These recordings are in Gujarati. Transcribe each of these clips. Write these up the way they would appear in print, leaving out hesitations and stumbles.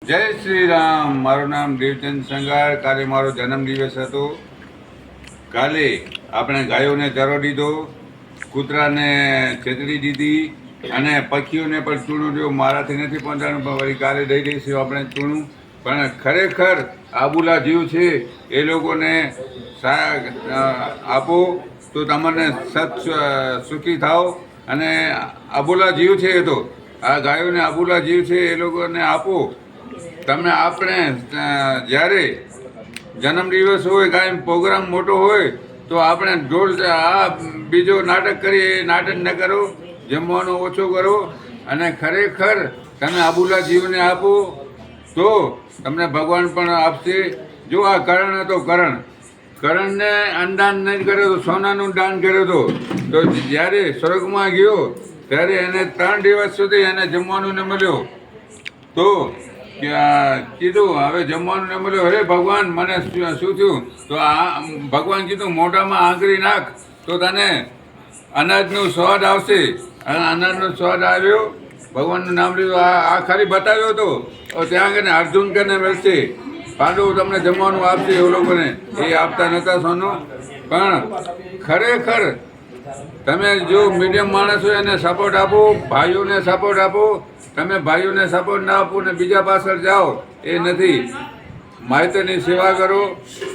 જય શ્રી રામ. મારું નામ દેવચંદ સંગાર. કાલે મારો જન્મદિવસ હતો. કાલે આપણે ગાયોને ચરો દીધો, કૂતરાને છેતરી દીધી અને પક્ષીઓને પણ ચૂણું જો મારાથી નથી પહોંચાડવું, પણ વળી કાલે દઈ દઈશું આપણે ચૂણું. પણ ખરેખર આબુલા જીવ છે એ લોકોને આપો તો તમને સુખી થાઓ. અને આબુલા જીવ છે એ તો આ ગાયોને આબુલા જીવ છે એ લોકોને આપો. તમને આપણે જ્યારે જન્મદિવસ હોય કાંઈ પ્રોગ્રામ મોટો હોય તો આપણે ઢોલ આ બીજો નાટક કરીએ, એ નાટક ન કરો, જમવાનું ઓછો કરો અને ખરેખર તમે આબુલા જીવને આપો તો તમને ભગવાન પણ આપશે. જો આ કરણ હતો, કરણને અન્નદાન નહીં કર્યો તો સોનાનું દાન કર્યો હતો, તો જ્યારે સ્વર્ગમાં ગયો ત્યારે એને 3 દિવસ સુધી એને જમવાનું ન મળ્યો. તો કીધું હવે જમવાનું ન મળ્યું, હરે ભગવાન મને શું થયું? તો આ ભગવાન કીધું મોઢામાં આંગળી નાખ તો તને અનાજનો સ્વાદ આવશે. અને અનાજનો સ્વાદ આવ્યો, ભગવાનનું નામ લીધું. આ ખાલી બતાવ્યો હતો. ત્યાં આગળ અર્જુન કરીને મળશે, પાંડવો તમને જમવાનું આપશે. એ લોકોને એ આપતા નહોતા સોનું. પણ ખરેખર તમે જો મીડિયમ માણસ હોય એને સપોર્ટ આપો, ભાઈઓને સપોર્ટ આપો. તમે ભાઈઓને સપોર્ટ ના આપો ને બીજા પાછળ જાઓ એ નથી. માયતરની સેવા કરો,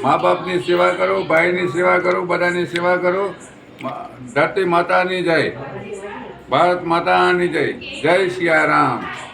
મા બાપની સેવા કરો, ભાઈની સેવા કરો, બધાની સેવા કરો. ધરતી માતાની જય, ભારત માતાની જય. જય સિયા રામ.